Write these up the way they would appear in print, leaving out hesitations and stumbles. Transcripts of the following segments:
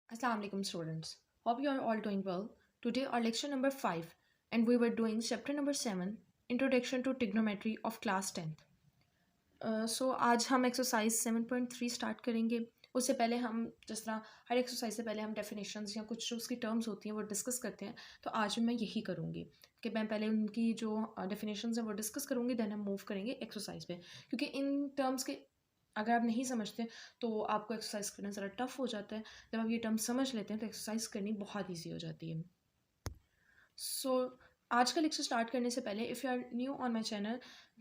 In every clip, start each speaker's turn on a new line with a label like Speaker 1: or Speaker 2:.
Speaker 1: Assalamu alaikum students. Hope you are all doing well. Today our lecture number 5 and we were doing chapter number 7 Introduction to Trigonometry of class 10th. So आज हम exercise 7.3 start करेंगे. उससे पहले हम जिस तरह हर exercise से पहले हम डेफिनेशंस या कुछ जो उसकी टर्म्स होती हैं वो डिस्कस करते हैं, तो आज मैं यही करूँगी कि मैं पहले उनकी जो डेफिनेशंस हैं वो डिस्कस करूँगी, देन हम मूव करेंगे एक्सरसाइज पे. क्योंकि इन टर्म्स के अगर आप नहीं समझते तो आपको एक्सरसाइज करना ज़रा टफ हो जाता है. जब आप ये टर्म समझ लेते हैं तो एक्सरसाइज करनी बहुत ईजी हो जाती है. सो आज का लेक्चर स्टार्ट करने से पहले if you are new on my channel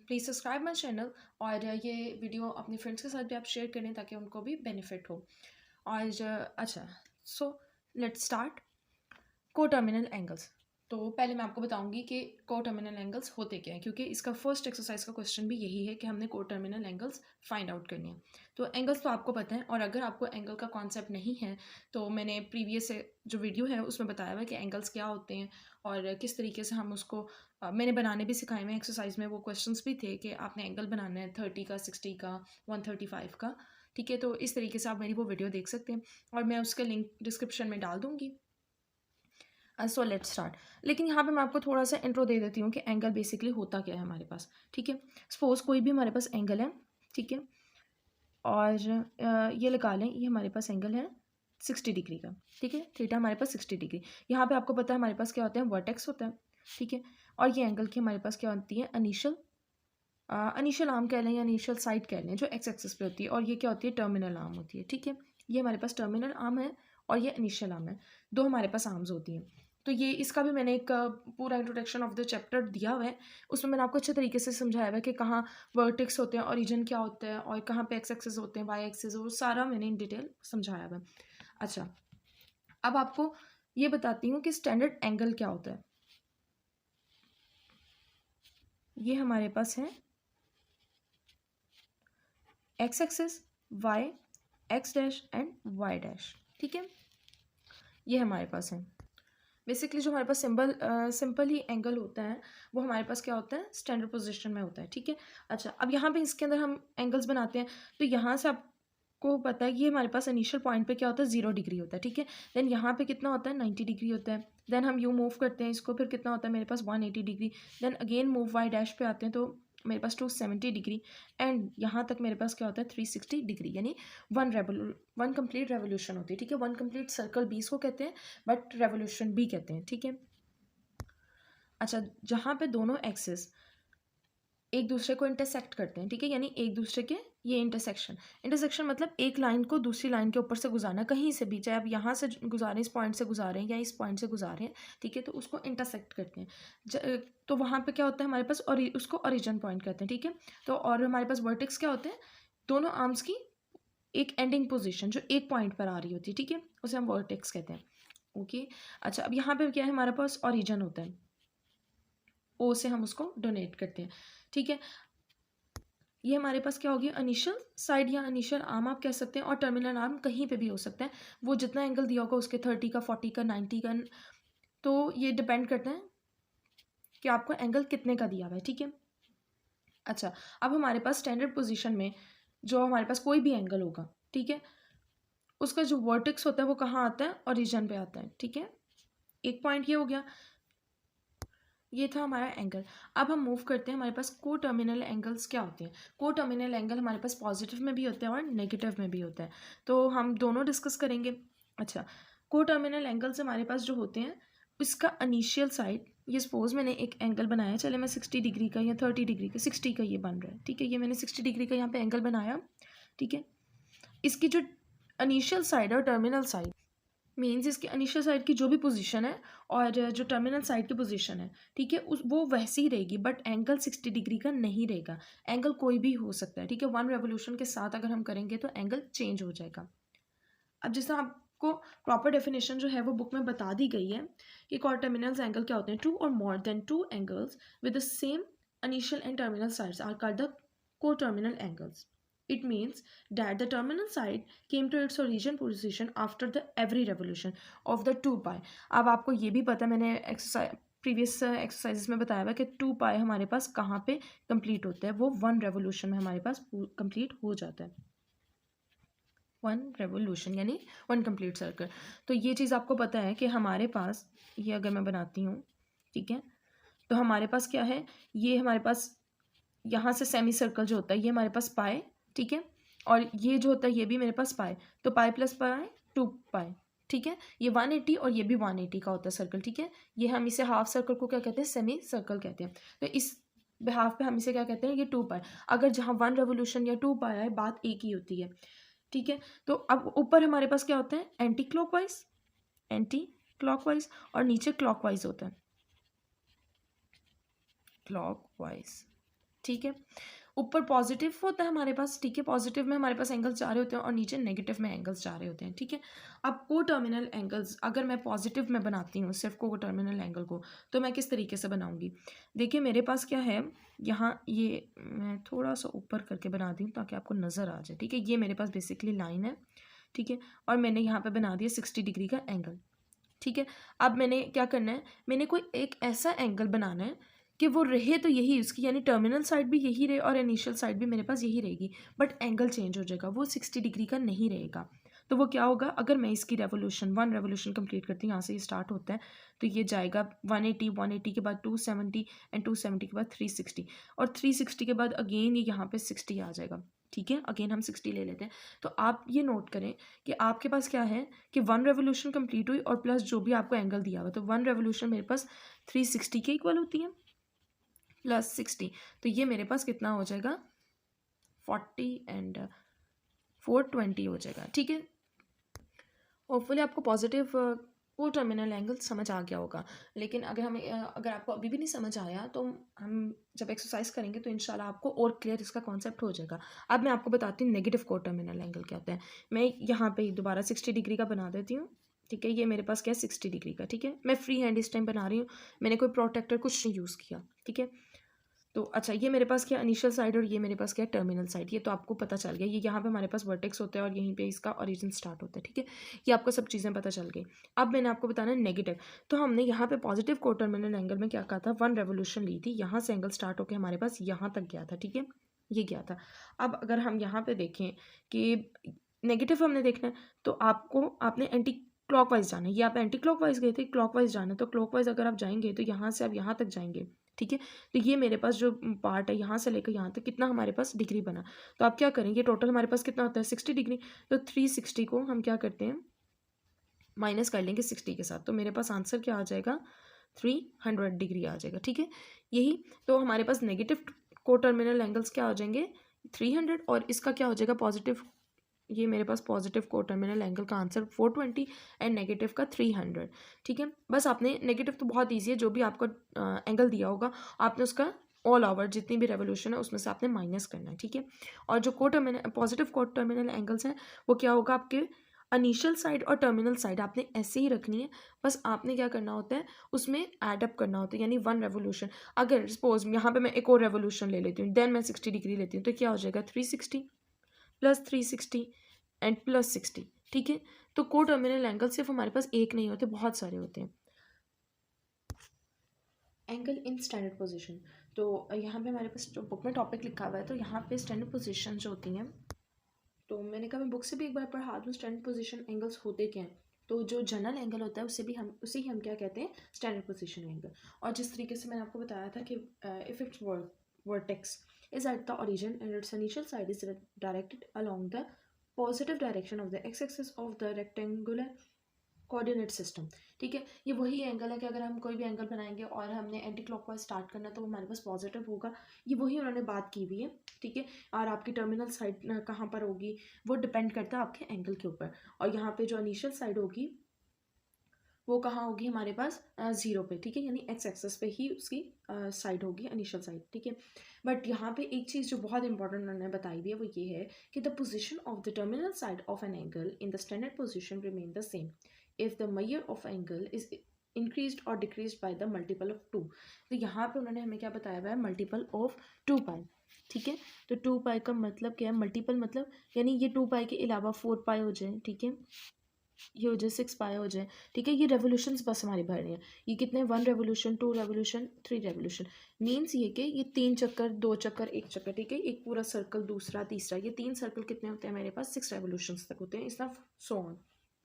Speaker 1: please subscribe my channel और ये वीडियो अपने फ्रेंड्स के साथ भी आप शेयर करें ताकि उनको भी बेनिफिट हो. और अच्छा, so let's start. Coterminal angles. तो पहले मैं आपको बताऊंगी कि कोटर्मिनल एंगल्स होते क्या हैं, क्योंकि इसका फर्स्ट एक्सरसाइज का क्वेश्चन भी यही है कि हमने कोटर्मिनल एंगल्स फाइंड आउट करनी है. तो एंगल्स तो आपको पता है, और अगर आपको एंगल का कॉन्सेप्ट नहीं है तो मैंने प्रीवियस जो वीडियो है उसमें बताया हुआ है कि एंगल्स क्या होते हैं और किस तरीके से हम उसको मैंने बनाने भी सिखाए हुए. एक्सरसाइज में वो क्वेश्चंस भी थे कि आपने एंगल बनाना है 30 का, 60 का, 135 का. ठीक है, तो इस तरीके से आप मेरी वो वीडियो देख सकते हैं और मैं उसका लिंक डिस्क्रिप्शन में डाल दूँगी. So let's start. लेकिन यहाँ पे मैं आपको थोड़ा सा इंट्रो दे देती हूँ कि एंगल बेसिकली होता क्या है हमारे पास. ठीक है, सपोज कोई भी हमारे पास एंगल है, ठीक है, और ये लगा लें ये हमारे पास एंगल है 60 डिग्री का. ठीक है, थीटा हमारे पास 60 डिग्री. यहाँ पे आपको पता है हमारे पास क्या होता है, वर्टेक्स होता है. ठीक है, और ये एंगल की हमारे पास क्या होती है, अनिशियल आर्म कह लें या अनिशियल साइड कह लें, जो एक्स एक्सिस पे होती है. और ये क्या होती है, टर्मिनल आर्म होती है. ठीक है, ये हमारे पास टर्मिनल आर्म है और ये इनिशियल आर्म है. दो हमारे पास आर्म्स होती हैं. तो ये इसका भी मैंने एक पूरा इंट्रोडक्शन ऑफ द चैप्टर दिया हुआ है. उसमें मैंने आपको अच्छे तरीके से समझाया हुआ है कि कहाँ वर्टेक्स होते हैं, ओरिजिन क्या होता है, और कहाँ पे एक्स एक्सिस होते हैं, वाई एक्सिस, वो सारा मैंने इन डिटेल समझाया हुआ है. अच्छा, अब आपको ये बताती हूँ कि स्टैंडर्ड एंगल क्या होता है. ये हमारे पास है X axis, Y, X dash and Y dash. ठीक है, ये हमारे पास है. बेसिकली जो हमारे पास सिंपल ही एंगल होता है वो हमारे पास क्या होता है, स्टैंडर्ड पोजीशन में होता है. ठीक है, अच्छा, अब यहाँ पे इसके अंदर हम एंगल्स बनाते हैं. तो यहाँ से आपको पता है कि ये हमारे पास इनिशियल पॉइंट पे क्या होता है, 0 डिग्री होता है. ठीक है, देन यहाँ पे कितना होता है, 90 डिग्री होता है. देन हम यू मूव करते हैं इसको, फिर कितना होता है मेरे पास 180 degree. Then again move Y dash पे आते हैं तो मेरे पास 270 डिग्री. एंड यहाँ तक मेरे पास क्या होता है, 360 डिग्री. यानी वन कंप्लीट रेवोल्यूशन होती है. ठीक है, वन कंप्लीट सर्कल 20 को कहते हैं, बट रेवोल्यूशन भी कहते हैं. ठीक है, अच्छा, जहाँ पे दोनों एक्सिस एक दूसरे को इंटरसेक्ट करते हैं. ठीक है, यानी एक दूसरे के ये इंटरसेक्शन मतलब एक लाइन को दूसरी लाइन के ऊपर से गुजारना, कहीं से भी, चाहे आप यहाँ से गुजारें, इस पॉइंट से गुजारें या इस पॉइंट से गुजारें. ठीक है, तो उसको इंटरसेक्ट करते हैं. तो वहाँ पे क्या होता है हमारे पास, और उसको ओरिजिन पॉइंट कहते हैं. ठीक है, तो और हमारे पास वर्टेक्स क्या होते हैं, दोनों आर्म्स की एक एंडिंग पोजिशन जो एक पॉइंट पर आ रही होती है. ठीक है, उसे हम वर्टेक्स कहते हैं. ओके, अच्छा, अब यहाँ पे क्या है, हमारे पास ओरिजिन होता है, ओ से हम उसको डोनेट करते हैं. ठीक है, ये हमारे पास क्या होगी, इनिशियल साइड या इनिशियल आर्म आप कह सकते हैं, और टर्मिनल आर्म कहीं पे भी हो सकता है. वो जितना एंगल दिया होगा उसके 30 का, 40 का, 90 का, तो ये डिपेंड करता है कि आपको एंगल कितने का दिया हुआ है. ठीक है, अच्छा, अब हमारे पास स्टैंडर्ड पोजीशन में जो हमारे पास कोई भी एंगल होगा, ठीक है, उसका जो वर्टेक्स होता है वो कहाँ आता है, ओरिजिन पे आता है. ठीक है, एक पॉइंट ये हो गया, ये था हमारा एंगल. अब हम मूव करते हैं, हमारे पास को टर्मिनल एंगल्स क्या होते हैं. को टर्मिनल एंगल हमारे पास पॉजिटिव में भी होते हैं और नेगेटिव में भी होता है, तो हम दोनों डिस्कस करेंगे. अच्छा, को टर्मिनल एंगल्स हमारे पास जो होते हैं, इसका इनिशियल साइड, ये सपोज मैंने एक एंगल बनाया, चले मैं 60 डिग्री का या 30 डिग्री का, 60 का ये बन रहा है. ठीक है, ये मैंने 60 डिग्री का यहाँ पे एंगल बनाया. ठीक है, इसकी जो इनिशियल साइड और टर्मिनल साइड मीन्स इसकी इनिशियल साइड की जो भी पोजीशन है और जो टर्मिनल साइड की पोजीशन है, ठीक है, उस वो वैसी ही रहेगी, बट एंगल 60 डिग्री का नहीं रहेगा. एंगल कोई भी हो सकता है. ठीक है, वन रेवोल्यूशन के साथ अगर हम करेंगे तो एंगल चेंज हो जाएगा. अब जैसा आपको प्रॉपर डेफिनेशन जो है वो बुक में बता दी गई है कि कोटर्मिनल एंगल क्या होते हैं, टू और more than two angles with the same initial and terminal sides are called the coterminal angles. It means that the terminal side came to its origin position after the every revolution of the 2 pi. अब आपको ये भी पता, मैंने previous exercises में बताया हुआ कि 2 पाई हमारे पास कहाँ पे कंप्लीट होता है, वो 1 रेवोल्यूशन में हमारे पास कंप्लीट हो जाता है. 1 रेवोल्यूशन यानी 1 कंप्लीट सर्कल। तो ये चीज़ आपको पता है कि हमारे पास, ये अगर मैं बनाती हूँ, ठीक है, तो हमारे पास क्या है, ये हमारे पास यहाँ से सेमी सर्कल जो होता है ये हमारे पास पाए, ठीक है, और ये जो होता है ये भी मेरे पास पाए, तो पाए प्लस पाए 2 पाए, ठीक है। ये 180 और ये भी 180 का होता है सर्कल, ठीक है। ये हम इसे हाफ सर्कल को क्या कहते हैं, सेमी सर्कल कहते हैं। तो इस बिहाफ पे हम इसे क्या कहते हैं, ये 2 पाए। अगर जहाँ 1 रेवोल्यूशन या 2 पाया है, बात एक ही होती है, ठीक है। तो अब ऊपर हमारे पास क्या होता है, एंटी क्लॉकवाइज, एंटी क्लॉकवाइज, और नीचे क्लॉकवाइज होता है, क्लॉकवाइज, ठीक है। ऊपर पॉजिटिव होता है हमारे पास, ठीक है, पॉजिटिव में हमारे पास एंगल्स जा रहे होते हैं और नीचे नेगेटिव में एंगल्स जा रहे होते हैं, ठीक है। अब को टर्मिनल एंगल्स अगर मैं पॉजिटिव में बनाती हूँ सिर्फ को टर्मिनल एंगल को, तो मैं किस तरीके से बनाऊंगी, देखिए मेरे पास क्या है, यहाँ ये मैं थोड़ा सा ऊपर करके बना दी हूँ ताकि आपको नज़र आ जाए, ठीक है। ये मेरे पास बेसिकली लाइन है, ठीक है, और मैंने यहाँ पर बना दिया 60 डिग्री का एंगल, ठीक है। अब मैंने क्या करना है, मैंने कोई एक ऐसा एंगल बनाना है कि वो रहे तो यही उसकी, यानी टर्मिनल साइड भी यही रहे और इनिशियल साइड भी मेरे पास यही रहेगी, बट एंगल चेंज हो जाएगा, वो 60 डिग्री का नहीं रहेगा। तो वो क्या होगा, अगर मैं इसकी रेवोल्यूशन 1 रेवोल्यूशन कंप्लीट करती हूँ, यहाँ से ये स्टार्ट होता है, तो ये जाएगा 180, 180 के बाद 270 एंड 270 के बाद 360, और 360 के बाद अगेन ये यहाँ पे 60 आ जाएगा, ठीक है। अगेन हम 60 ले लेते हैं। तो आप ये नोट करें कि आपके पास क्या है कि 1 रेवोल्यूशन कंप्लीट हुई और प्लस जो भी आपको एंगल दिया हुआ, तो 1 रेवोल्यूशन मेरे पास 360 के इक्वल होती है प्लस 60, तो ये मेरे पास कितना हो जाएगा, 40 एंड 420 हो जाएगा, ठीक है। होपफुली आपको पॉजिटिव वो टर्मिनल एंगल समझ आ गया होगा, लेकिन अगर आपको अभी भी नहीं समझ आया तो हम जब एक्सरसाइज करेंगे तो इंशाल्लाह आपको और क्लियर इसका कॉन्सेप्ट हो जाएगा। अब मैं आपको बताती हूँ नेगेटिव को टर्मिनल एंगल क्या होता है। मैं यहाँ पे दोबारा 60 डिग्री का बना देती हूँ, ठीक है। ये मेरे पास क्या है, 60 डिग्री का, ठीक है। मैं फ्री हैंड इस टाइम बना रही हूँ, मैंने कोई प्रोटेक्टर कुछ नहीं यूज़ किया, ठीक है। तो अच्छा, ये मेरे पास क्या इनिशियल साइड और ये मेरे पास क्या टर्मिनल साइड, ये तो आपको पता चल गया। ये यहाँ पे हमारे पास वर्टेक्स होता है और यहीं पे इसका ओरिजिन स्टार्ट होता है, ठीक है। ये आपको सब चीज़ें पता चल गई। अब मैंने आपको बताना है नेगेटिव। तो हमने यहाँ पे पॉजिटिव को टर्मिनल एंगल में क्या कहा था, 1 रेवोल्यूशन ली थी, यहाँ से एंगल स्टार्ट होकर हमारे पास यहाँ तक गया था, ठीक है, ये गया था। अब अगर हम यहाँ पे देखें कि नेगेटिव हमने देखना है, तो आपने एंटी क्लॉकवाइज जाना है। ये आप एंटी क्लॉकवाइज गए थे, क्लॉकवाइज जाना है, तो क्लॉकवाइज अगर आप जाएंगे तो यहाँ से आप यहाँ तक जाएंगे, ठीक है। तो ये मेरे पास जो पार्ट है यहाँ से लेकर यहाँ तक कितना हमारे पास डिग्री बना, तो आप क्या करेंगे, टोटल हमारे पास कितना होता है 60 डिग्री, तो 360 को हम क्या करते हैं माइनस कर लेंगे 60 के साथ, तो मेरे पास आंसर क्या आ जाएगा, 300 डिग्री आ जाएगा, ठीक है। यही तो हमारे पास नेगेटिव को टर्मिनल एंगल्स क्या हो जाएंगे 300, और इसका क्या हो जाएगा पॉजिटिव, ये मेरे पास पॉजिटिव को टर्मिनल एंगल का आंसर 420 एंड नेगेटिव का 300, ठीक है। बस आपने नेगेटिव तो बहुत ईजी है, जो भी आपको एंगल दिया होगा आपने उसका ऑल ओवर जितनी भी रेवोल्यूशन है उसमें से आपने माइनस करना है, ठीक है। और जो को टर्मिनल पॉजिटिव को टर्मिनल एंगल्स हैं वो क्या होगा, आपके इनिशियल साइड और टर्मिनल साइड आपने ऐसे ही रखनी है, बस आपने क्या करना होता है उसमें एड अप करना होता है, यानी 1 रेवोल्यूशन। अगर सपोज यहाँ पे मैं एक और रेवोल्यूशन ले लेती हूँ, देन मैं 60 डिग्री लेती हूँ, तो क्या हो जाएगा 360 प्लस 360 एंड प्लस 60, ठीक है। तो को टर्मिनल एंगल सिर्फ हमारे पास एक नहीं होते, बहुत सारे होते हैं। एंगल इन स्टैंडर्ड पोजीशन, तो यहाँ पे हमारे पास जो बुक में टॉपिक लिखा हुआ है, तो यहाँ पे स्टैंडर्ड पोजीशन जो होती हैं, तो मैंने कहा मैं बुक से भी एक बार पढ़ा दूँ स्टैंडर्ड पोजीशन एंगल्स होते क्या हैं। तो जो जनरल एंगल होता है उसे ही हम क्या कहते हैं, स्टैंडर्ड पोजीशन एंगल। और जिस तरीके से मैंने आपको बताया था कि if it's vertex is at the origin and its initial side is directed along the positive direction of the x-axis of the rectangular coordinate system, ठीक है। ये वही एंगल है कि अगर हम कोई भी एंगल बनाएंगे और हमने एंटी क्लॉकवाइज स्टार्ट करना है तो हमारे पास पॉजिटिव होगा, ये वही उन्होंने बात की हुई है, ठीक है। और आपकी टर्मिनल साइड कहाँ पर होगी वो डिपेंड करता है आपके एंगल के ऊपर, और यहाँ पे जो इनिशियल साइड होगी वो कहाँ होगी हमारे पास 0 पे, ठीक है, यानी एक्स एक्सेस पे ही उसकी साइड होगी इनिशियल साइड, ठीक है। बट यहाँ पे एक चीज़ जो बहुत इंपॉर्टेंट उन्होंने बताई हुई है वो ये है कि the position of the terminal side of an angle in the standard position remain the same if the measure of angle is increased और decreased by the multiple of 2। तो यहाँ पे उन्होंने हमें क्या बताया हुआ है, मल्टीपल ऑफ 2 पाई, ठीक है। तो 2 पाई का मतलब क्या है, मल्टीपल मतलब यानी ये 2 पाई के अलावा 4 पाई हो जाए, ठीक है। ये हो जाए 6 पाई हो जाए, ठीक है। ये रेवोल्यूशंस बस हमारी भर रही हैं। ये कितने, 1 रेवोल्यूशन, 2 रेवोल्यूशन, 3 रेवोल्यूशन, मीन्स ये कि ये 3 चक्कर, 2 चक्कर, 1 चक्कर, ठीक है। एक पूरा सर्कल, दूसरा, तीसरा, ये 3 सर्कल कितने होते हैं मेरे पास, 6 रेवोल्यूशंस तक होते हैं, इस तरह सो ऑन,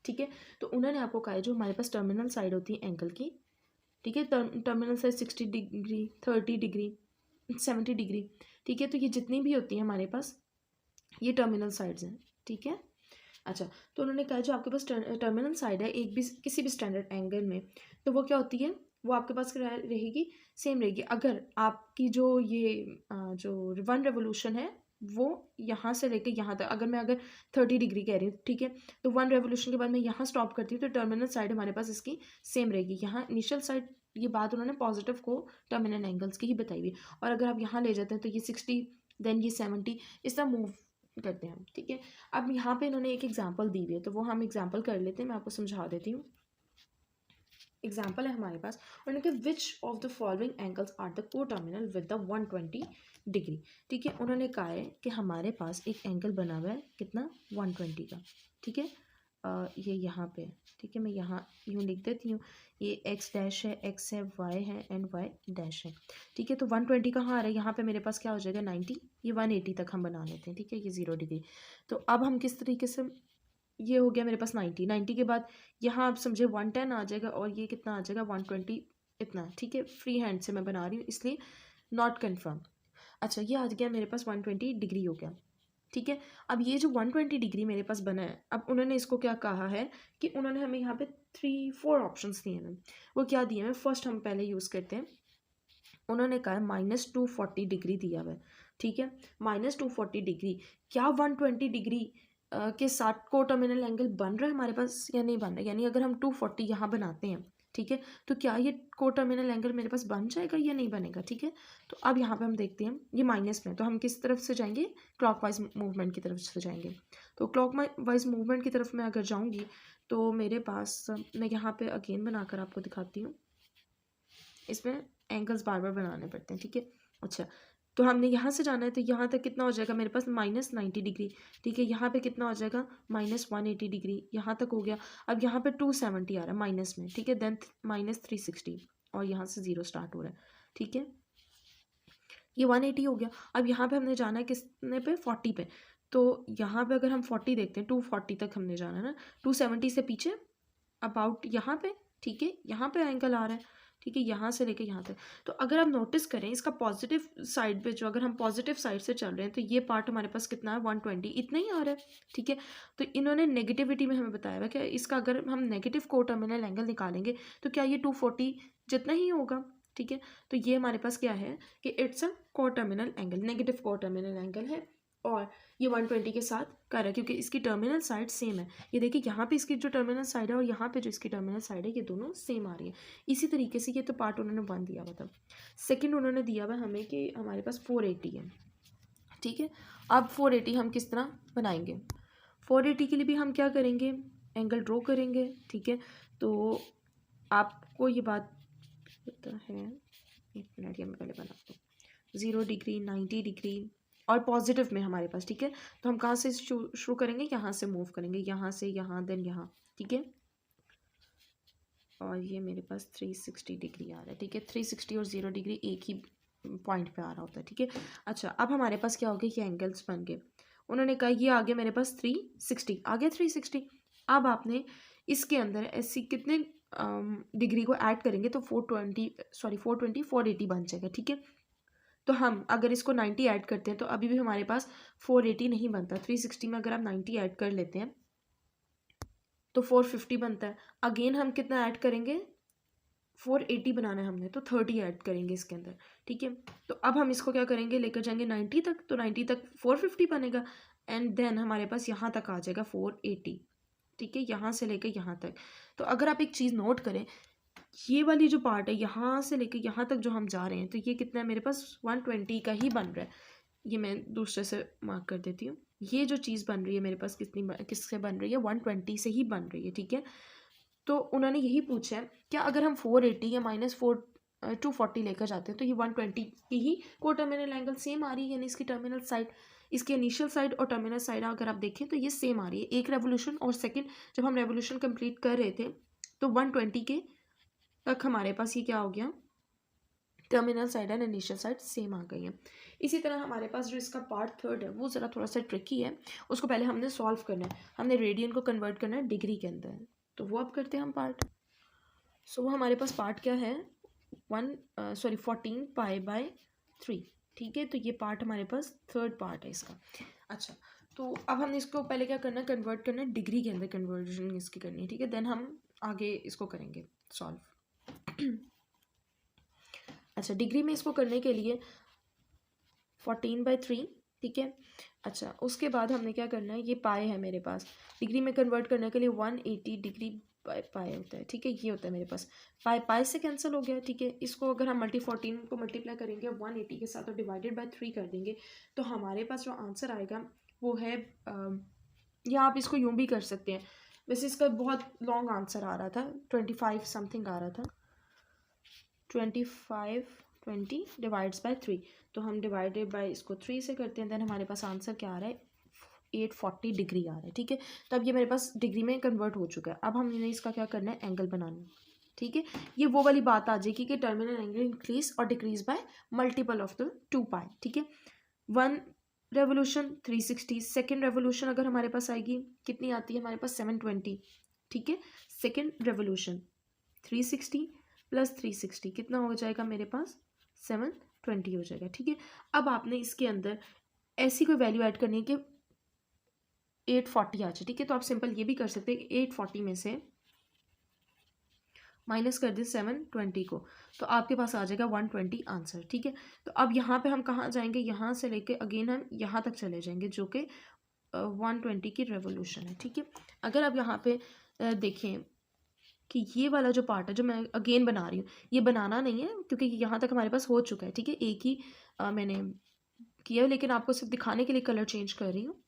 Speaker 1: ठीक है। तो उन्होंने आपको कहा है जो हमारे पास टर्मिनल साइड होती है एंगल की, ठीक है, terminal side 60 degree, 30 degree, 70 degree, ठीक है। तो ये जितनी भी होती है हमारे पास, ये टर्मिनल साइड्स हैं, ठीक है। अच्छा, तो उन्होंने कहा जो आपके पास टर्मिनल साइड है एक भी किसी भी स्टैंडर्ड एंगल में, तो वो क्या होती है, वो आपके पास क्या रहेगी, सेम रहेगी। अगर आपकी जो ये जो 1 रेवोल्यूशन है वो यहाँ से लेकर यहाँ तक, अगर 30 डिग्री कह रही हूँ, ठीक है, तो 1 रेवोल्यूशन के बाद मैं यहाँ स्टॉप करती हूँ, तो टर्मिनल साइड हमारे पास इसकी सेम रहेगी। यहाँ इनिशियल साइड, ये बात उन्होंने पॉजिटिव को टर्मिनल एंगल्स की ही बताई हुई, और अगर आप यहाँ ले जाते हैं तो ये 60, देन ये 70, इस तरह मूव करते हैं हम, ठीक है। अब यहाँ पे इन्होंने एक एग्जांपल दी हुई है, तो वो हम एग्जांपल कर लेते हैं, मैं आपको समझा देती हूँ। एग्जांपल है हमारे पास, उन्होंने कहा which of the following angles are the coterminal with the 120 degree, ठीक है। उन्होंने कहा है कि हमारे पास एक एंगल बना हुआ है कितना, 120 का, ठीक है। ये यहाँ पे, ठीक है, मैं यहाँ यूँ लिख देती हूँ, ये एक्स डैश है, एक्स है, वाई है, एंड वाई डैश है, ठीक है। तो 120 कहाँ आ रहा है, यहाँ पे मेरे पास क्या हो जाएगा 90, ये 180 तक हम बना लेते हैं, ठीक है, ये 0 डिग्री। तो अब हम किस तरीके से, ये हो गया मेरे पास 90 के बाद यहाँ आप समझे 110 आ जाएगा, और ये कितना आ जाएगा 120 इतना, ठीक है। फ्री हैंड से मैं बना रही हूँ इसलिए नॉट कन्फर्म। अच्छा, ये आ गया मेरे पास 120 डिग्री हो गया, ठीक है। अब ये जो 120 डिग्री मेरे पास बना है, अब उन्होंने इसको क्या कहा है कि उन्होंने हमें यहाँ पे 3-4 ऑप्शंस दिए हैं। वो क्या दिए हैं, फर्स्ट हम पहले यूज़ करते हैं। उन्होंने कहा -240 डिग्री दिया हुआ है, ठीक है। -240 डिग्री, क्या 120 डिग्री के साथ को टर्मिनल एंगल बन रहा है हमारे पास या नहीं बन रहा है, यानी अगर हम 240 यहाँ बनाते हैं, ठीक है, तो क्या ये को टर्मिनल एंगल मेरे पास बन जाएगा या नहीं बनेगा, ठीक है। तो अब यहाँ पे हम देखते हैं ये माइनस में, तो हम किस तरफ से जाएंगे, क्लॉकवाइज मूवमेंट की तरफ से जाएंगे। तो क्लॉकवाइज मूवमेंट की तरफ मैं अगर जाऊँगी तो मेरे पास, मैं यहाँ पे अगेन बनाकर आपको दिखाती हूँ, इसमें एंगल्स बार बार बनाने पड़ते हैं, ठीक है। अच्छा, तो हमने यहाँ से जाना है, तो यहाँ तक कितना हो जाएगा मेरे पास -90 डिग्री, ठीक है। यहाँ पे कितना हो जाएगा -180 डिग्री, यहाँ तक हो गया। अब यहाँ पे 270 आ रहा है माइनस में, ठीक है, देन -360, और यहाँ से 0 स्टार्ट हो रहा है, ठीक है। ये 180 हो गया। अब यहाँ पे हमने जाना है किसने पे, 40 पे। तो यहाँ पे अगर हम 40 देखते हैं, 240 तक हमने जाना है ना, 270 से पीछे अबाउट यहाँ पे, ठीक है, यहाँ पे एंगल आ रहा है, ठीक है, यहाँ से लेके यहाँ तक। तो अगर आप नोटिस करें इसका पॉजिटिव साइड पे, जो अगर हम पॉजिटिव साइड से चल रहे हैं, तो ये पार्ट हमारे पास कितना है, 120 इतना ही आ रहा है, ठीक है। तो इन्होंने नेगेटिविटी में हमें बताया हुआ कि इसका अगर हम नेगेटिव को टर्मिनल एंगल निकालेंगे तो क्या ये 240 जितना ही होगा, ठीक है। तो ये हमारे पास क्या है कि इट्स अ को टर्मिनल एंगल, नेगेटिव को टर्मिनल एंगल है, और ये 120 के साथ कर रहा है क्योंकि इसकी टर्मिनल साइड सेम है। ये देखिए यहाँ पे इसकी जो टर्मिनल साइड है और यहाँ पे जो इसकी टर्मिनल साइड है, ये दोनों सेम आ रही है। इसी तरीके से ये तो पार्ट उन्होंने 1 दिया हुआ था। सेकंड उन्होंने दिया हुआ हमें कि हमारे पास 480 है, ठीक है। अब 480 हम किस तरह बनाएंगे, 480 के लिए भी हम क्या करेंगे, एंगल ड्रॉ करेंगे, ठीक है। तो आपको ये बात पता है, एक मिनट ये मैं पहले बनाता हूँ, 0 डिग्री, 90 डिग्री और पॉजिटिव में हमारे पास, ठीक है। तो हम कहाँ से शुरू करेंगे, यहाँ से मूव करेंगे, यहाँ से यहाँ, देन यहाँ, ठीक है। और ये मेरे पास 360 डिग्री आ रहा है, ठीक है। 360 और 0 डिग्री एक ही पॉइंट पे आ रहा होता है, ठीक है। अच्छा, अब हमारे पास क्या हो गया, ये एंगल्स बन गए। उन्होंने कहा ये आ गया मेरे पास 360 आ गया, 360। अब आपने इसके अंदर ऐसी कितने डिग्री को ऐड करेंगे तो 420 बन जाएगा, ठीक है। तो हम अगर इसको 90 ऐड करते हैं तो अभी भी हमारे पास 480 नहीं बनता। 360 में अगर आप 90 ऐड कर लेते हैं तो 450 बनता है। अगेन हम कितना ऐड करेंगे, 480 बनाना है हमने, तो 30 ऐड करेंगे इसके अंदर, ठीक है। तो अब हम इसको क्या करेंगे, लेकर जाएंगे 90 तक, तो 90 तक 450 बनेगा, एंड देन हमारे पास यहाँ तक आ जाएगा 480, ठीक है, यहाँ से लेकर यहाँ तक। तो अगर आप एक चीज़ नोट करें, ये वाली जो पार्ट है यहाँ से लेकर यहाँ तक जो हम जा रहे हैं, तो ये कितना है मेरे पास 120 का ही बन रहा है। ये मैं दूसरे से मार्क कर देती हूँ। ये जो चीज़ बन रही है मेरे पास किससे बन रही है, 120 से ही बन रही है, ठीक है। तो उन्होंने यही पूछा है क्या अगर हम 480 या -240 लेकर जाते हैं तो ये 120 की ही को टर्मिनल एंगल सेम आ रही है, यानी इसकी टर्मिनल साइड इसकी इनिशियल साइड और टर्मिनल साइड अगर आप देखें तो ये सेम आ रही है। एक रेवोल्यूशन और सेकेंड जब हम रेवोल्यूशन कंप्लीट कर रहे थे तो 120 के तक हमारे पास ये क्या हो गया, terminal side and initial side same आ गई है। इसी तरह हमारे पास जो इसका पार्ट थर्ड है वो ज़रा थोड़ा सा ट्रिकी है, उसको पहले हमने सॉल्व करना है, हमने रेडियन को कन्वर्ट करना है डिग्री के अंदर, तो वो अब करते हैं हम पार्ट। सो हमारे पास पार्ट क्या है 14 पाई बाय 3, ठीक है। तो ये पार्ट हमारे पास थर्ड पार्ट है इसका। अच्छा, तो अब हमने इसको पहले क्या करना है, कन्वर्ट करना है डिग्री के अंदर, कन्वर्जन इसकी करनी है, ठीक है। देन हम आगे इसको करेंगे सॉल्व। अच्छा, डिग्री में इसको करने के लिए 14/3, ठीक है। अच्छा, उसके बाद हमने क्या करना है, ये पाई है मेरे पास, डिग्री में कन्वर्ट करने के लिए 180 डिग्री बाय पाई होता है, ठीक है। ये होता है मेरे पास पाई, पाई से कैंसिल हो गया, ठीक है। इसको अगर हम 14 को मल्टीप्लाई करेंगे 180 के साथ और डिवाइडेड बाय 3 कर देंगे तो हमारे पास जो आंसर आएगा वो है, या आप इसको यूँ भी कर सकते हैं, वैसे इसका बहुत लॉन्ग आंसर आ रहा था, 25 समथिंग आ रहा था, 20 डिवाइड्स बाय 3, तो हम डिवाइडेड बाय इसको 3 से करते हैं, देन हमारे पास आंसर क्या आ रहा है, 840 डिग्री आ रहा है, ठीक है। तो अब ये मेरे पास डिग्री में कन्वर्ट हो चुका है। अब हमने इसका क्या करना है, एंगल बनाना है, ठीक है। ये वो वाली बात आ जाएगी कि टर्मिनल एंगल इंक्रीज और decrease by multiple of the 2 पाई, ठीक है। 1 रेवोल्यूशन 360, सेकेंड रेवोल्यूशन अगर हमारे पास आएगी कितनी आती है हमारे पास 720, ठीक है। सेकेंड रेवोल्यूशन 360 प्लस 360 कितना हो जाएगा मेरे पास 720 हो जाएगा, ठीक है। अब आपने इसके अंदर ऐसी कोई वैल्यू ऐड करनी है कि 840 आ जाए, ठीक है। तो आप सिंपल ये भी कर सकते हैं कि 840 में से माइनस कर दें 720 को, तो आपके पास आ जाएगा 120 आंसर, ठीक है। तो अब यहाँ पे हम कहाँ जाएंगे, यहाँ से लेके अगेन हम यहाँ तक चले जाएंगे जो कि 120 की रेवोल्यूशन है, ठीक है। अगर आप यहाँ पे देखें कि ये वाला जो पार्ट है जो मैं अगेन बना रही हूँ, ये बनाना नहीं है क्योंकि यहाँ तक हमारे पास हो चुका है, ठीक है। एक ही मैंने किया, लेकिन आपको सिर्फ दिखाने के लिए कलर चेंज कर रही हूँ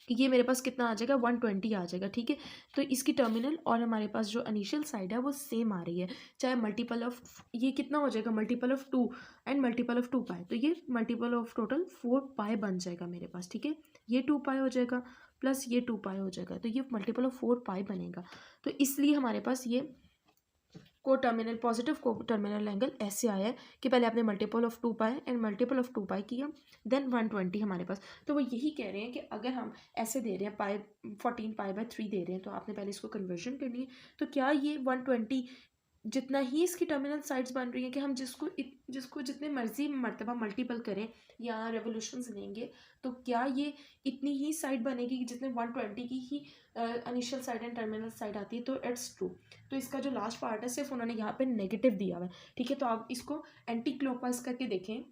Speaker 1: कि ये मेरे पास कितना आ जाएगा 120 आ जाएगा, ठीक है। तो इसकी टर्मिनल और हमारे पास जो इनिशियल साइड है वो सेम आ रही है, चाहे मल्टीपल ऑफ, ये कितना हो जाएगा multiple of 2 and multiple of 2 पाई, तो ये मल्टीपल ऑफ टोटल 4 पाई बन जाएगा मेरे पास, ठीक है। ये 2 पाई हो जाएगा प्लस ये 2 पाई हो जाएगा, तो ये मल्टीपल ऑफ 4 पाई बनेगा। तो इसलिए हमारे पास ये को टर्मिनल पॉजिटिव को टर्मिनल एंगल ऐसे आया है कि पहले आपने multiple of 2 pi and multiple of 2 पाई किया, देन 120 हमारे पास। तो वो यही कह रहे हैं कि अगर हम ऐसे दे रहे हैं पाई 14 पाई बाय 3 दे रहे हैं तो आपने पहले इसको कन्वर्जन करनी है। तो क्या ये 120 जितना ही इसकी टर्मिनल साइड्स बन रही हैं कि हम जिसको जितने मर्जी मर्तबा मल्टीपल करें या रेवोल्यूशंस लेंगे तो क्या ये इतनी ही साइड बनेगी कि जितने 120 की ही initial side and terminal side आती है, तो इट्स ट्रू। तो इसका जो लास्ट पार्ट है सिर्फ उन्होंने यहाँ पे नेगेटिव दिया हुआ है, ठीक है। तो आप इसको एंटी क्लॉकवाइज करके देखें,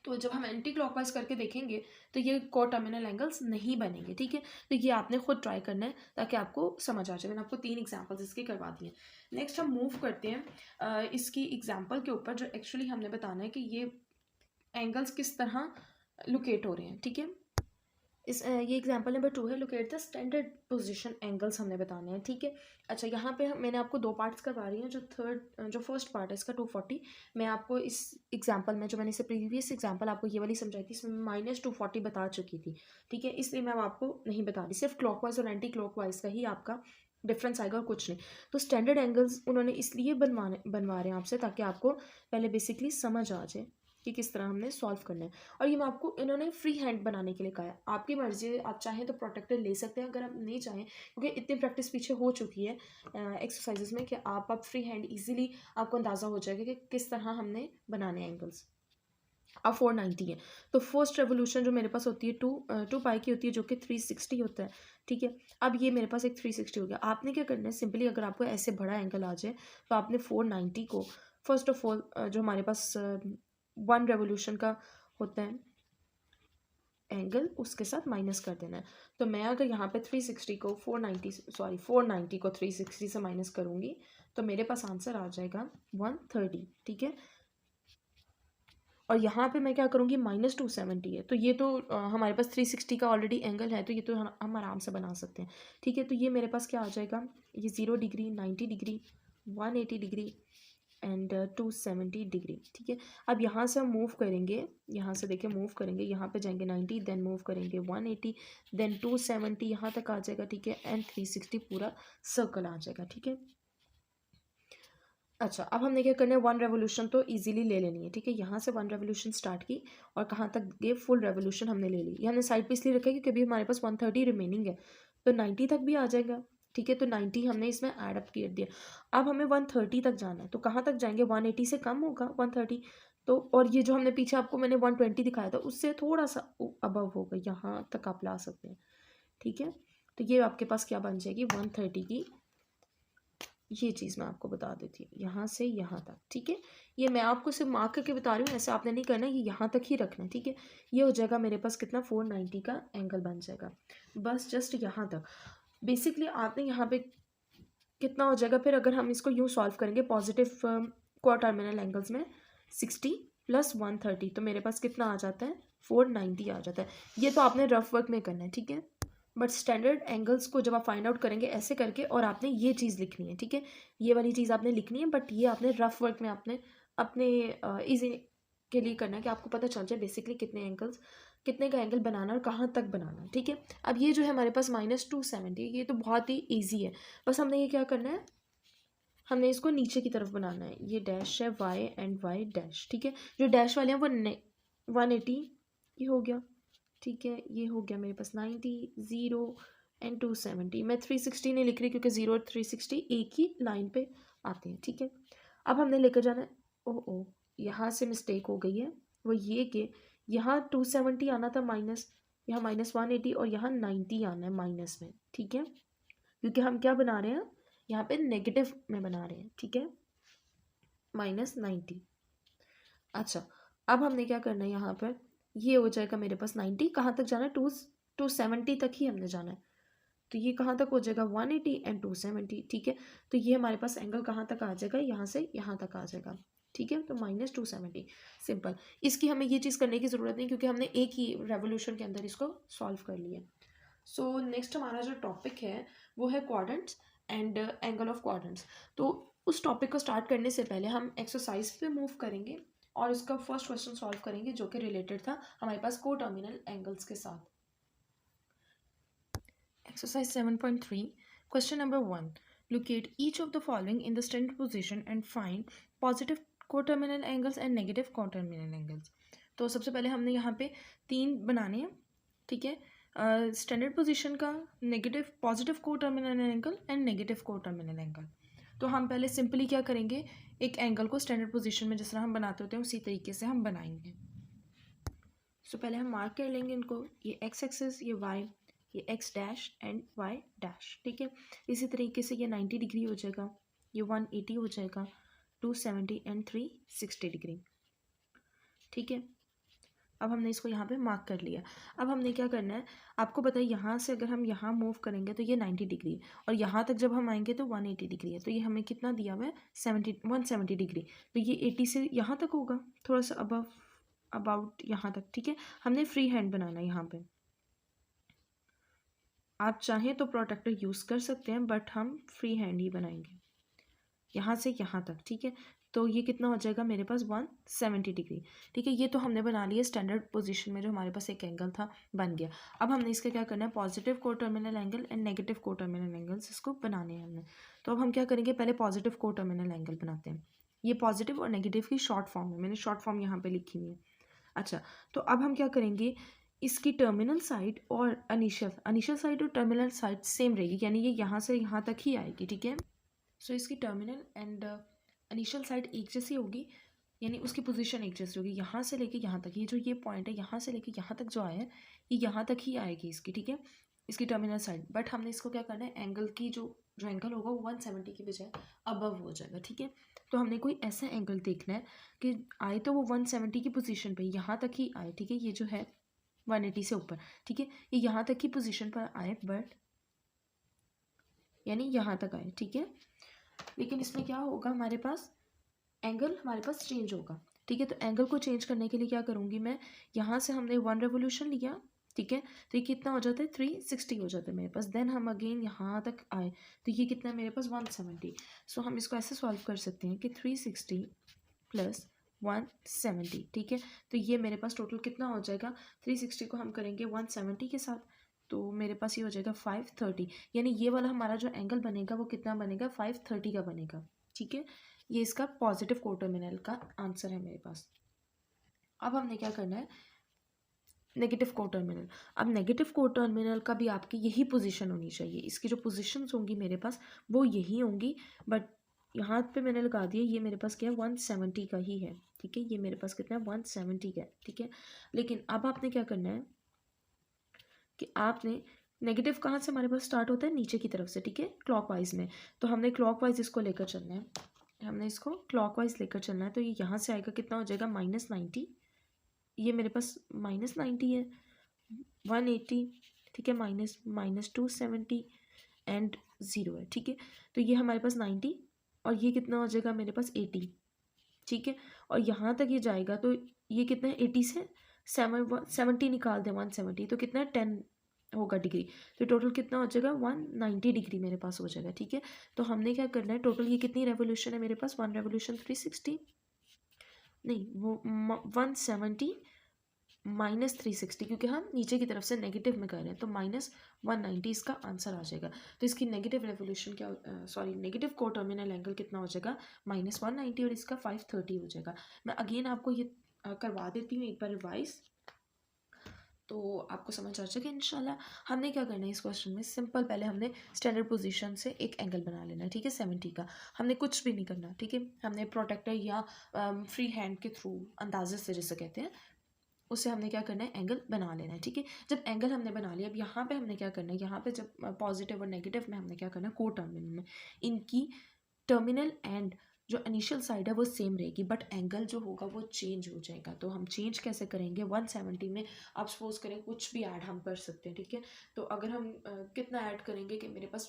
Speaker 1: तो जब हम एंटी क्लॉकवाइज करके देखेंगे तो ये को टर्मिनल एंगल्स नहीं बनेंगे, ठीक है। तो ये आपने खुद ट्राई करना है ताकि आपको समझ आ जाए। मैंने आपको 3 एग्जांपल्स इसके करवा दिए। नेक्स्ट हम मूव करते हैं इसकी एग्जांपल के ऊपर, जो एक्चुअली हमने बताना है कि ये एंगल्स किस तरह लोकेट हो रहे हैं, ठीक है। ये एग्जांपल नंबर 2 है, locate the standard position angles हमने बताने हैं, ठीक है। अच्छा, यहाँ पे मैंने आपको 2 पार्ट्स करवा रही हूँ। जो फर्स्ट पार्ट है इसका 240, मैं आपको इस एग्जांपल में जो मैंने इसे प्रीवियस एग्जांपल आपको ये वाली समझाई थी इसमें -240 बता चुकी थी, ठीक है। इसलिए मैं आपको नहीं बता रही, सिर्फ क्लॉकवाइज और एंटी क्लॉकवाइज का ही आपका डिफरेंस आएगा और कुछ नहीं। तो स्टैंडर्ड एंगल्स उन्होंने इसलिए बनवा रहे हैं आपसे ताकि आपको पहले बेसिकली समझ आ जाए कि किस तरह हमने सॉल्व करना है। और ये मैं आपको इन्होंने फ्री हैंड बनाने के लिए कहा है, आपकी मर्जी है, आप चाहें तो प्रोटेक्टर ले सकते हैं, अगर आप नहीं चाहें क्योंकि इतनी प्रैक्टिस पीछे हो चुकी है एक्सरसाइजेस में कि आप फ्री हैंड इजीली आपको अंदाज़ा हो जाएगा कि किस तरह हमने बनाने एंगल्स। अब 490 है, तो फर्स्ट रेवोल्यूशन जो मेरे पास होती है 2 पाई की होती है जो कि 360 होता है, ठीक है। अब ये मेरे पास एक 360 हो गया। आपने क्या करना है, सिंपली अगर आपको ऐसे बड़ा एंगल आ जाए तो आपने 490 को फर्स्ट ऑफ ऑल जो हमारे पास 1 रेवोल्यूशन का होता है एंगल उसके साथ माइनस कर देना है। तो मैं अगर यहाँ पे 360 को 490 को 360 से माइनस करूँगी तो मेरे पास आंसर आ जाएगा 130, ठीक है। और यहाँ पे मैं क्या करूँगी, -270 है, तो ये तो हमारे पास 360 का ऑलरेडी एंगल है, तो ये तो हम आराम से बना सकते हैं, ठीक है। तो ये मेरे पास क्या आ जाएगा, ये 0 degree, 90 degree, 180 degree, and 270 degree, ठीक है। अब यहाँ से हम मूव करेंगे, यहाँ से देखिए मूव करेंगे, यहाँ पे जाएंगे 90, देन मूव करेंगे 180, देन 270 यहाँ तक आ जाएगा, ठीक है, एंड 360 पूरा सर्कल आ जाएगा, ठीक है। अच्छा, अब हमने क्या करना है, 1 रेवोल्यूशन तो इजीली ले लेनी है, ठीक है। यहाँ से 1 रेवोल्यूशन स्टार्ट की और कहाँ तक गए, फुल रेवोल्यूशन हमने ले ली। ये हमने साइड पे इसलिए रखा है क्योंकि अभी हमारे पास 130 रिमेनिंग है, तो 90 तक भी आ जाएगा, ठीक है। तो 90 हमने इसमें ऐड अप कर दिया। अब हमें 130 तक जाना है, तो कहाँ तक जाएंगे, 180 से कम होगा 130, तो और ये जो हमने पीछे आपको मैंने 120 दिखाया था उससे थोड़ा सा अबव होगा, यहाँ तक आप ला सकते हैं, ठीक है। तो ये आपके पास क्या बन जाएगी, 130 की ये चीज़ मैं आपको बता देती हूँ, यहाँ से यहाँ तक, ठीक है। ये मैं आपको सिर्फ मार्क करके बता रही हूँ, ऐसे आपने नहीं करना, ये यहाँ तक ही रखना है, ठीक है। ये हो जाएगा मेरे पास कितना, 490 का एंगल बन जाएगा, बस जस्ट यहाँ तक। बेसिकली आपने यहाँ पे कितना हो जाएगा, फिर अगर हम इसको यूँ सॉल्व करेंगे पॉजिटिव क्वाटर्मिनल एंगल्स में 60 + 130, तो मेरे पास कितना आ जाता है, 490 आ जाता है। ये तो आपने रफ वर्क में करना है, ठीक है। बट स्टैंडर्ड एंगल्स को जब आप फाइंड आउट करेंगे ऐसे करके, और आपने ये चीज़ लिखनी है, ठीक है। ये वाली चीज़ आपने लिखनी है, बट ये आपने रफ वर्क में आपने अपने इजी के लिए करना है कि आपको पता चल जाए बेसिकली कितने का एंगल बनाना और कहाँ तक बनाना है, ठीक है। अब ये जो है हमारे पास -270, ये तो बहुत ही ईजी है। बस हमने ये क्या करना है, हमने इसको नीचे की तरफ बनाना है। ये डैश है y एंड y डैश, ठीक है। जो डैश वाले हैं वो 180 ये हो गया, ठीक है। ये हो गया मेरे पास 90, 0 एंड 270। मैं 360 नहीं लिख रही क्योंकि 0 और 360 एक ही लाइन पे आते हैं, ठीक है। अब हमने लेकर जाना है, ओ यहाँ से मिस्टेक हो गई है, वो ये कि यहाँ 270 आना था माइनस, यहाँ -180 और यहाँ 90 आना है माइनस में, ठीक है। क्योंकि हम क्या बना रहे हैं, यहाँ पे नेगेटिव में बना रहे हैं, ठीक है, -90। अच्छा, अब हमने क्या करना है, यहाँ पर ये हो जाएगा मेरे पास 90, कहाँ तक जाना है, 270 तक ही हमने जाना है, तो ये कहाँ तक हो जाएगा, 180 एंड 270, ठीक है। तो ये हमारे पास एंगल कहाँ तक आ जाएगा, यहाँ से यहाँ तक आ जाएगा, ठीक है। तो -270 सिंपल, इसकी हमें ये चीज़ करने की ज़रूरत नहीं क्योंकि हमने एक ही रेवोल्यूशन के अंदर इसको सॉल्व कर लिया। सो नेक्स्ट हमारा जो टॉपिक है वो है quadrants and angle of quadrants. तो उस टॉपिक को स्टार्ट करने से पहले हम एक्सरसाइज पे मूव करेंगे और उसका फर्स्ट क्वेश्चन सॉल्व करेंगे जो कि रिलेटेड था हमारे पास को टर्मिनल एंगल्स के साथ। Exercise 7.3 question number 1, locate each of the following in the standard position and find positive coterminal angles and negative coterminal angles। तो सबसे पहले हमने यहाँ पे 3 बनाने हैं, ठीक है। स्टैंडर्ड पोजीशन का, negative positive coterminal angle and negative coterminal angle. तो हम पहले सिंपली क्या करेंगे, एक एंगल को स्टैंडर्ड पोजीशन में जिस तरह हम बनाते होते हैं उसी तरीके से हम बनाएंगे। सो पहले हम मार्क कर लेंगे इनको, ये एक्स एक्सिस, ये वाई, ये X dash and Y dash, ठीक है। इसी तरीके से ये 90 डिग्री हो जाएगा, ये 180 हो जाएगा, 270 एंड 360 डिग्री, ठीक है। अब हमने इसको यहाँ पे मार्क कर लिया। अब हमने क्या करना है, आपको पता है यहाँ से अगर हम यहाँ मूव करेंगे तो ये 90 डिग्री है और यहाँ तक जब हम आएंगे तो 180 डिग्री है, तो ये हमें कितना दिया हुआ है 170 डिग्री, तो ये 80 से यहाँ तक होगा, थोड़ा सा अबाउट यहाँ तक, ठीक है। हमने फ्री हैंड बनाना है यहाँ पे, आप चाहें तो प्रोटेक्टर यूज़ कर सकते हैं बट हम फ्री हैंड ही बनाएंगे यहाँ से यहाँ तक, ठीक है। तो ये कितना हो जाएगा मेरे पास 170 डिग्री, ठीक है। ये तो हमने बना लिया स्टैंडर्ड पोजीशन में जो हमारे पास एक एंगल था बन गया। अब हमने इसका क्या करना है, positive coterminal angle and negative coterminal angles इसको बनाने हैं हमने। तो अब हम क्या करेंगे, पहले पॉजिटिव कोटर्मिनल एंगल बनाते हैं। ये पॉजिटिव और नेगेटिव की शॉर्ट फॉर्म है, मैंने शॉर्ट फॉर्म यहाँ पर लिखी हुई है। अच्छा, तो अब हम क्या करेंगे, इसकी टर्मिनल साइड और अनिशियल साइड और टर्मिनल साइड सेम रहेगी, यानी ये यहाँ से यहाँ तक ही आएगी, ठीक है। सो इसकी टर्मिनल एंड इनिशियल साइड एक जैसी होगी, यानी उसकी पोजीशन एक जैसी होगी, यहाँ से लेके यहाँ तक, ये जो ये पॉइंट है यहाँ से लेके यहाँ तक जो आया है ये यहाँ तक ही आएगी इसकी, ठीक है, इसकी टर्मिनल साइड। बट हमने इसको क्या करना है, एंगल की जो एंगल होगा वो 170 की बजाय अबव हो जाएगा, ठीक है। तो हमने कोई ऐसा एंगल देखना है कि आए तो वो 170 की पोजीशन पे यहाँ तक ही आए, ठीक है। ये जो है 180 से ऊपर, ठीक है, ये यहाँ तक की पोजीशन पर आए, बट यानी यहाँ तक आए, ठीक है। लेकिन इसमें क्या होगा, हमारे पास एंगल हमारे पास चेंज होगा, ठीक है। तो एंगल को चेंज करने के लिए क्या करूँगी मैं, यहाँ से हमने 1 रेवोल्यूशन लिया, ठीक है। तो ये कितना हो जाता है 360 हो जाता है मेरे पास। देन हम अगेन यहाँ तक आए तो ये कितना है मेरे पास 170। सो हम इसको ऐसे सॉल्व कर सकते हैं कि 360 प्लस 170, ठीक है। तो ये मेरे पास टोटल कितना हो जाएगा, 360 को हम करेंगे 170 के साथ तो मेरे पास ये हो जाएगा 530, यानी ये वाला हमारा जो एंगल बनेगा वो कितना बनेगा 530 का बनेगा, ठीक है। ये इसका पॉजिटिव कोटर्मिनल का आंसर है मेरे पास। अब हमने क्या करना है, नेगेटिव कोटर्मिनल। अब नेगेटिव कोटर्मिनल का भी आपकी यही पोजीशन होनी चाहिए, इसकी जो पोजीशंस होंगी मेरे पास वो यही होंगी, बट यहाँ पे मैंने लगा दिया ये मेरे पास क्या है 170 का ही है, ठीक है। ये मेरे पास कितना है 170 का है, ठीक है। लेकिन अब आपने क्या करना है कि आपने नेगेटिव कहाँ से हमारे पास स्टार्ट होता है, नीचे की तरफ से, ठीक है, क्लॉकवाइज में। तो हमने क्लॉकवाइज इसको लेकर चलना है, हमने इसको क्लॉकवाइज लेकर चलना है। तो ये यहाँ से आएगा कितना हो जाएगा -90, ये मेरे पास -90 है, 180, ठीक है, -270 एंड 0 है, ठीक है। तो ये हमारे पास 90 और ये कितना हो जाएगा मेरे पास 80, ठीक है। और यहाँ तक ये जाएगा तो ये कितना है 80 से 70 निकाल दें 170 तो कितना है 10 होगा डिग्री, तो टोटल कितना हो जाएगा 190 डिग्री मेरे पास हो जाएगा, ठीक है। तो हमने क्या करना है, टोटल ये कितनी रेवोल्यूशन है मेरे पास, 1 रेवोल्यूशन 360 नहीं वो 170 -360, क्योंकि हम नीचे की तरफ से नेगेटिव में कर रहे हैं तो -190 इसका आंसर आ जाएगा। तो इसकी नेगेटिव रेवोल्यूशन क्या, सॉरी नेगेटिव कोटर्मिनल एंगल कितना हो जाएगा -190 और इसका 530 हो जाएगा। मैं अगेन आपको ये करवा देती हूँ एक बार रिवाइज, तो आपको समझ आ जाएगा इंशाल्लाह। हमने क्या करना है इस क्वेश्चन में, सिंपल पहले हमने स्टैंडर्ड पोजीशन से एक एंगल बना लेना है, ठीक है, 70 का। हमने कुछ भी नहीं करना, ठीक है। हमने प्रोटेक्टर या फ्री हैंड के थ्रू, अंदाजे से जिसे कहते हैं, उससे हमने क्या करना है एंगल बना लेना है, ठीक है। जब एंगल हमने बना लिया, अब यहाँ पे हमने क्या करना है, यहाँ पे जब पॉजिटिव और नेगेटिव में हमने क्या करना है, को टर्मिनल में इनकी टर्मिनल एंड जो इनिशियल साइड है वो सेम रहेगी, बट एंगल जो होगा वो चेंज हो जाएगा। तो हम चेंज कैसे करेंगे, 170 में आप सपोज करें कुछ भी ऐड हम कर सकते हैं, ठीक है। तो अगर हम कितना ऐड करेंगे कि मेरे पास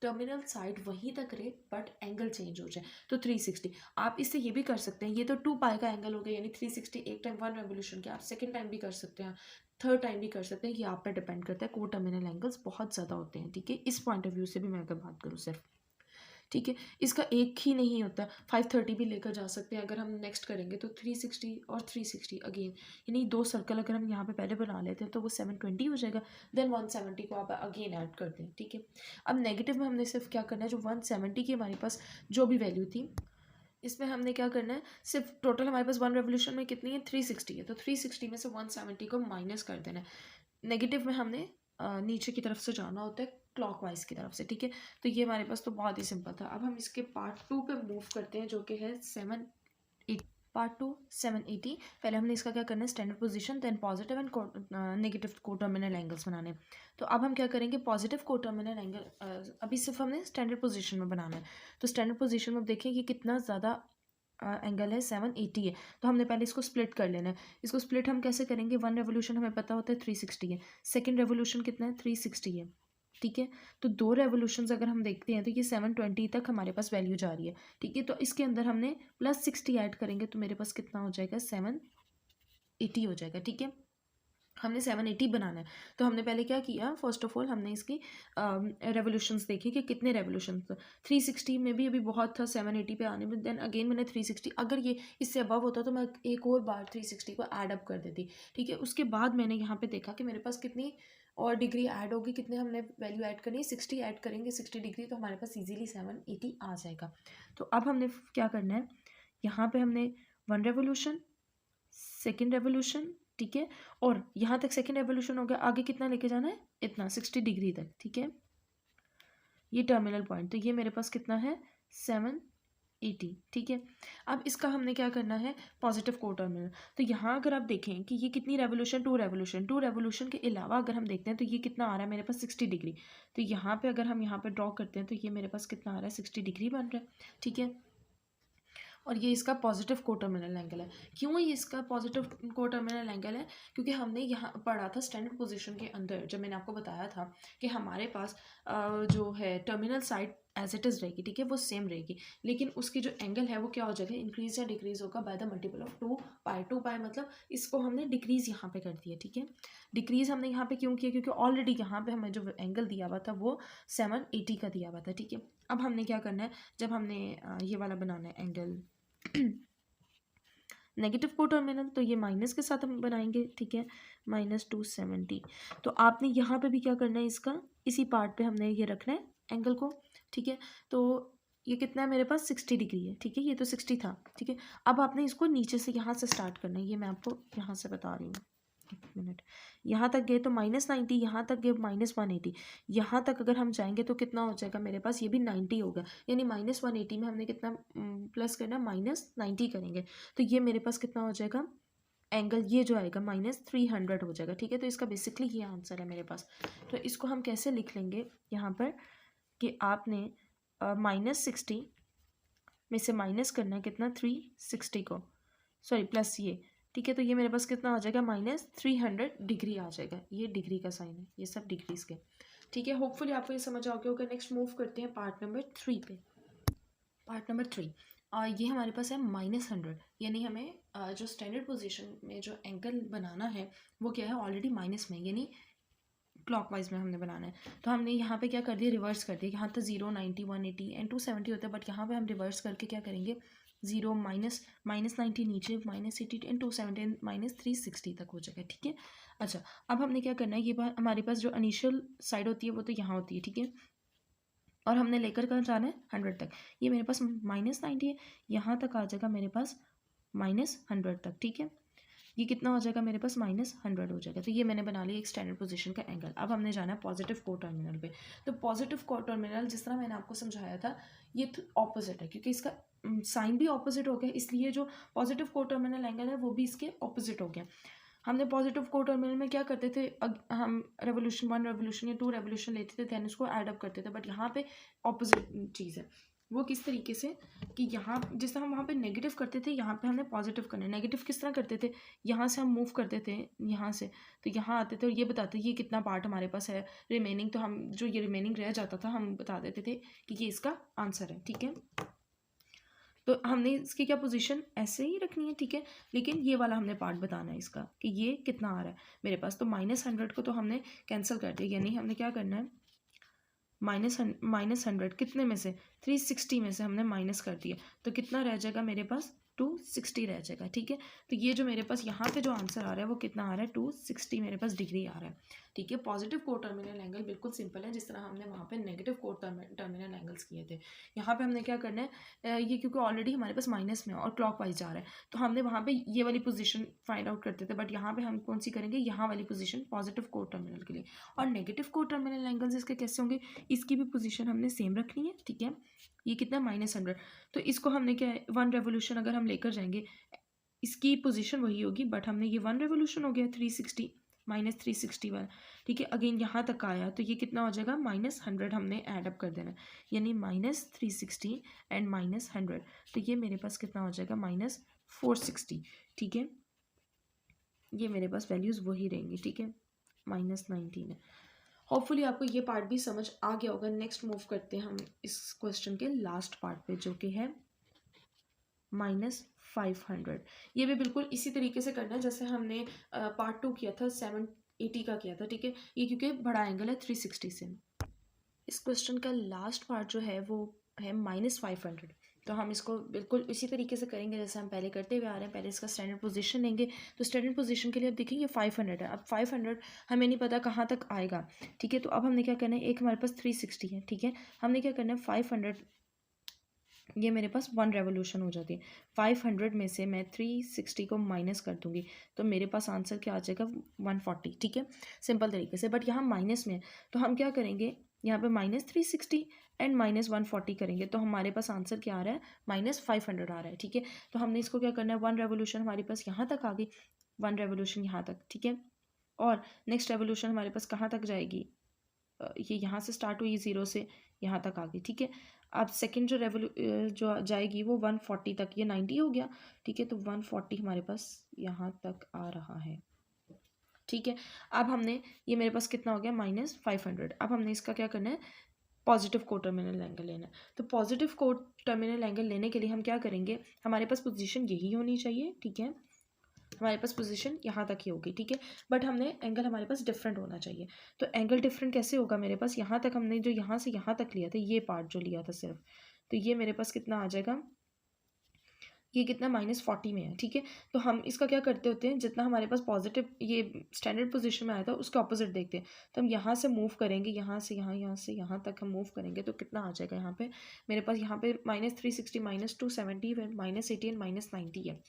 Speaker 1: टर्मिनल साइड वहीं तक रहे बट एंगल चेंज हो जाए, तो 360। आप इससे ये भी कर सकते हैं, ये तो 2 पाई का एंगल हो गया, यानी 360 एक टाइम 1 रेवोल्यूशन के, आप सेकंड टाइम भी कर सकते हैं, थर्ड टाइम भी कर सकते हैं, ये आप पे डिपेंड करता है। को टर्मिनल एंगल्स बहुत ज़्यादा होते हैं, ठीक है, इस पॉइंट ऑफ व्यू से भी मैं अगर बात करूँ सिर्फ, ठीक है। इसका एक ही नहीं होता, 530 भी लेकर जा सकते हैं। अगर हम नेक्स्ट करेंगे तो 360 और 360 अगेन, यानी 2 सर्कल अगर हम यहाँ पे पहले बना लेते हैं तो वो 720 हो जाएगा। देन 170 को आप अगेन ऐड कर दें, ठीक है। अब नेगेटिव में हमने सिर्फ क्या करना है, जो 170 की हमारे पास जो भी वैल्यू थी, इसमें हमने क्या करना है, सिर्फ टोटल हमारे पास 1 रेवोल्यूशन में कितनी है 360 है, तो 360 में से 170 को माइनस कर देना है। नेगेटिव में हमने नीचे की तरफ से जाना होता है क्लॉकवाइज की तरफ से, ठीक है। तो ये हमारे पास तो बहुत ही सिंपल था। अब हम इसके पार्ट 2 पे मूव करते हैं, जो कि है 780। पार्ट 2 780। पहले हमने इसका क्या करना है, standard position, then positive and negative coterminal angles बनाने। तो अब हम क्या करेंगे, पॉजिटिव कोटर्मिनल एंगल अभी सिर्फ हमने स्टैंडर्ड पोजीशन में बनाना है। तो स्टैंडर्ड पोजीशन में देखिए कि कितना ज़्यादा एंगल है 780 है, तो हमने पहले इसको स्प्लिट कर लेना है। इसको स्प्लिट हम कैसे करेंगे, 1 रेवोल्यूशन हमें पता होता है 360 है, सेकंड रेवोल्यूशन कितना है 360 है, ठीक है। तो 2 रेवोल्यूशंस अगर हम देखते हैं तो ये 720 तक हमारे पास वैल्यू जा रही है, ठीक है। तो इसके अंदर हमने +60 ऐड करेंगे तो मेरे पास कितना हो जाएगा 780 हो जाएगा, ठीक है। हमने 780 बनाना है, तो हमने पहले क्या किया, फर्स्ट ऑफ ऑल हमने इसकी रेवोल्यूशंस देखी कि कितने रेवोल्यूशंस, 360 में भी अभी बहुत था 780 पे आने में, देन अगेन मैंने 360, अगर ये इससे अबव होता तो मैं एक और बार 360 को ऐड अप कर देती, ठीक है। उसके बाद मैंने यहाँ पे देखा कि मेरे पास कितनी और डिग्री ऐड होगी, कितने हमने वैल्यू ऐड करनी है, 60 ऐड करेंगे 60 डिग्री, तो हमारे पास ईजिली 780 आ जाएगा। तो अब हमने क्या करना है, यहाँ पे हमने 1 रेवोल्यूशन, सेकेंड रेवोल्यूशन, ठीक है, और यहाँ तक सेकेंड रेवोल्यूशन हो गया, आगे कितना लेके जाना है, इतना 60 डिग्री तक, ठीक है। ये टर्मिनल पॉइंट, तो ये मेरे पास कितना है 780, ठीक है। अब इसका हमने क्या करना है, पॉजिटिव को टर्मिनल। तो यहाँ अगर आप देखें कि ये कितनी रेवोल्यूशन, 2 रेवोल्यूशन के अलावा अगर हम देखते हैं तो ये कितना आ रहा है मेरे पास 60 डिग्री। तो यहाँ पे अगर हम यहाँ पे ड्रॉ करते हैं तो ये मेरे पास कितना आ रहा है 60 डिग्री बन रहा है, ठीक है। और ये इसका पॉजिटिव कोटर्मिनल एंगल है। क्यों ये इसका पॉजिटिव कोटर्मिनल एंगल है, क्योंकि हमने यहाँ पढ़ा था स्टैंडर्ड पोजीशन के अंदर, जब मैंने आपको बताया था कि हमारे पास जो है terminal side as it is रहेगी, ठीक है, वो सेम रहेगी, लेकिन उसकी जो एंगल है वो क्या हो जाएगा, इंक्रीज या डिक्रीज होगा बाय द मल्टीपल ऑफ 2 पाई। 2 पाई मतलब इसको हमने डिक्रीज यहाँ पे कर दिया, ठीक है। डिक्रीज हमने यहाँ पे क्यों किया, क्योंकि ऑलरेडी यहाँ पे हमें जो एंगल दिया हुआ था वो 780 का दिया हुआ था, ठीक है। अब हमने क्या करना है, जब हमने ये वाला बनाना है एंगल नेगेटिव कोटर्मिनल, तो ये माइनस के साथ हम बनाएंगे, ठीक है, -270। तो आपने यहाँ पे भी क्या करना है, इसका इसी पार्ट पे हमने ये रखना है एंगल को, ठीक है। तो ये कितना है मेरे पास 60 डिग्री है, ठीक है, ये तो 60 था, ठीक है। अब आपने इसको नीचे से यहाँ से स्टार्ट करना है, ये मैं आपको यहाँ से बता रही हूँ, एक मिनट। यहाँ तक गए तो -90, यहाँ तक गए -180, यहाँ तक अगर हम जाएंगे तो कितना हो जाएगा मेरे पास, ये भी 90 होगा, यानी -180 में हमने कितना प्लस करना, -90 करेंगे, तो ये मेरे पास कितना हो जाएगा एंगल, ये जो आएगा -300 हो जाएगा, ठीक है। तो इसका बेसिकली ये आंसर है मेरे पास। तो इसको हम कैसे लिख लेंगे यहाँ पर कि आपने -60 में से माइनस करना है कितना, 360 को, सॉरी प्लस ये, ठीक है। तो ये मेरे पास कितना आ जाएगा, -300 डिग्री आ जाएगा, ये डिग्री का साइन है, ये सब डिग्रीज के, ठीक है। होपफुली आपको ये समझ आ गया होगा। नेक्स्ट मूव करते हैं पार्ट नंबर 3 पे। पार्ट नंबर 3 ये हमारे पास है -100, यानी हमें जो स्टैंडर्ड पोजीशन में जो एंगल बनाना है वो क्या है, ऑलरेडी माइनस में, यानी क्लॉकवाइज में हमने बनाना है। तो हमने यहाँ पे क्या कर दिया, रिवर्स कर दिया। यहाँ तो 0, 90, 180 एंड 270 होता है, बट यहाँ पे हम रिवर्स करके क्या करेंगे, 0 -90 नीचे, -80 एंड 270 -360 तक हो जाएगा, ठीक है। अच्छा, अब हमने क्या करना है, ये बात हमारे पास जो इनिशियल साइड होती है वो तो यहाँ होती है, ठीक है, और हमने लेकर कहाँ जाना है, 100 तक। ये मेरे पास -90 है, यहाँ तक आ जाएगा मेरे पास -100 तक, ठीक है। ये कितना हो जाएगा मेरे पास, -100 हो जाएगा। तो ये मैंने बना लिया एक स्टैंडर्ड पोजीशन का एंगल। अब हमने जाना है पॉजिटिव को टर्मिनल पे। तो पॉजिटिव को टर्मिनल जिस तरह मैंने आपको समझाया था, ये ऑपोजिट है, क्योंकि इसका साइन भी ऑपोजिट हो गया, इसलिए जो पॉजिटिव को टर्मिनल एंगल है वो भी इसके ऑपोजिट हो गया। हमने पॉजिटिव को टर्मिनल में क्या करते थे, हम रेवोल्यूशन 1 रेवोल्यूशन या 2 रेवोल्यूशन लेते थे, दैन उसको एड अप करते थे, बट यहाँ पे ऑपोजिट चीज़ है। वो किस तरीके से कि यहाँ जिस तरह हम वहाँ पे नेगेटिव करते थे, यहाँ पे हमने पॉजिटिव करना है। नेगेटिव किस तरह करते थे, यहाँ से हम मूव करते थे, यहाँ से तो यहाँ आते थे और ये बताते ये कितना पार्ट हमारे पास है रिमेनिंग, तो हम जो ये रिमेनिंग रह जाता था हम बता देते थे कि ये इसका आंसर है, ठीक है। तो हमने इसकी क्या पोजीशन ऐसे ही रखनी है, ठीक है, लेकिन ये वाला हमने पार्ट बताना है इसका कि ये कितना आ रहा है मेरे पास। तो -100 को तो हमने कैंसिल कर दिया, यानी हमने क्या करना है, -100 कितने में से, 360 में से हमने माइनस कर दिया, तो कितना रह जाएगा मेरे पास, 260 रह जाएगा, ठीक है। तो ये जो मेरे पास यहाँ पे जो आंसर आ रहा है वो कितना आ रहा है, 260 मेरे पास डिग्री आ रहा है, ठीक है। पॉजिटिव को टर्मिनल एंगल बिल्कुल सिंपल है, जिस तरह हमने वहाँ पे नेगेटिव को टर्मिनल एंगल्स किए थे। यहाँ पे हमने क्या करना है, ये क्योंकि ऑलरेडी हमारे पास माइनस में और क्लॉकवाइज जा रहा है, तो हमने वहाँ पे ये वाली पोजीशन फाइंड आउट करते थे, बट यहाँ पे हम कौन सी करेंगे, यहाँ वाली पोजीशन पॉजिटिव को टर्मिनल के लिए। और नेगेटिव को टर्मिनल एंगल्स इसके कैसे होंगे, इसकी भी पोजीशन हमने सेम रखनी है, ठीक है। ये कितना -100, तो इसको हमने क्या है 1 रेवोल्यूशन अगर हम लेकर जाएंगे, इसकी पोजीशन वही होगी, बट हमने ये 1 रेवोल्यूशन हो गया 360 -361, ठीक है। अगेन यहाँ तक आया तो ये कितना हो जाएगा, -100 हमने ऐड अप कर देना है, यानी -360 एंड -100, तो ये मेरे पास कितना हो जाएगा, -460, ठीक है। ये मेरे पास वैल्यूज़ वही रहेंगी, ठीक है, -19 है। होपफुली आपको ये पार्ट भी समझ आ गया होगा। नेक्स्ट मूव करते हैं हम इस क्वेश्चन के लास्ट पार्ट पे, जो कि है -500। ये भी बिल्कुल इसी तरीके से करना है जैसे हमने पार्ट 2 किया था, 780 का किया था, ठीक है। ये क्योंकि बड़ा एंगल है 360 से। इस क्वेश्चन का लास्ट पार्ट जो है वो है -500। तो हम इसको बिल्कुल इसी तरीके से करेंगे जैसे हम पहले करते हुए आ रहे हैं। पहले इसका स्टैंडर्ड पोजीशन लेंगे, तो स्टैंडर्ड पोजीशन के लिए अब देखिए ये 500 है। अब 500 हमें नहीं पता कहाँ तक आएगा, ठीक है। तो अब हमने क्या करना है, एक हमारे पास 360 है, ठीक है, हमने क्या करना है 500, ये मेरे पास 1 रेवोल्यूशन हो जाती है। 500 में से मैं 360 को माइनस कर दूंगी, तो मेरे पास आंसर क्या आ जाएगा, 140, ठीक है, सिंपल तरीके से। बट यहाँ माइनस में है, तो हम क्या करेंगे, यहाँ पे -360 एंड -140 करेंगे, तो हमारे पास आंसर क्या आ रहा है, -500 आ रहा है, ठीक है। तो हमने इसको क्या करना है, 1 रेवोल्यूशन हमारे पास यहाँ तक आ गई, 1 रेवोल्यूशन यहाँ तक, ठीक है। और नेक्स्ट रेवोल्यूशन हमारे पास कहाँ तक जाएगी, ये यहाँ से स्टार्ट हुई 0 से यहाँ तक आ गई, ठीक है। अब सेकंड जो जाएगी वो 140 तक, ये 90 हो गया, ठीक है। तो 140 हमारे पास यहाँ तक आ रहा है, ठीक है। अब हमने ये मेरे पास कितना हो गया, -500। अब हमने इसका क्या करना है, पॉजिटिव को टर्मिनल एंगल लेना है। तो पॉजिटिव को टर्मिनल एंगल लेने के लिए हम क्या करेंगे, हमारे पास पोजीशन यही होनी चाहिए, ठीक है, हमारे पास पोजीशन यहाँ तक ही होगी, ठीक है, बट हमने एंगल हमारे पास डिफरेंट होना चाहिए। तो एंगल डिफरेंट कैसे होगा, मेरे पास यहाँ तक हमने जो यहाँ से यहाँ तक लिया था, ये पार्ट जो लिया था सिर्फ, तो ये मेरे पास कितना आ जाएगा, ये कितना -40 में है, ठीक है। तो हम इसका क्या करते होते हैं, जितना हमारे पास पॉजिटिव ये स्टैंडर्ड पोजीशन में आया था उसके ऑपोजिट देखते हैं। तो हम यहाँ से मूव करेंगे, यहाँ से यहाँ, यहाँ से यहाँ तक हम मूव करेंगे तो कितना आ जाएगा यहाँ पे, मेरे पास यहाँ पे -360 -270 -80 एंड -90 है,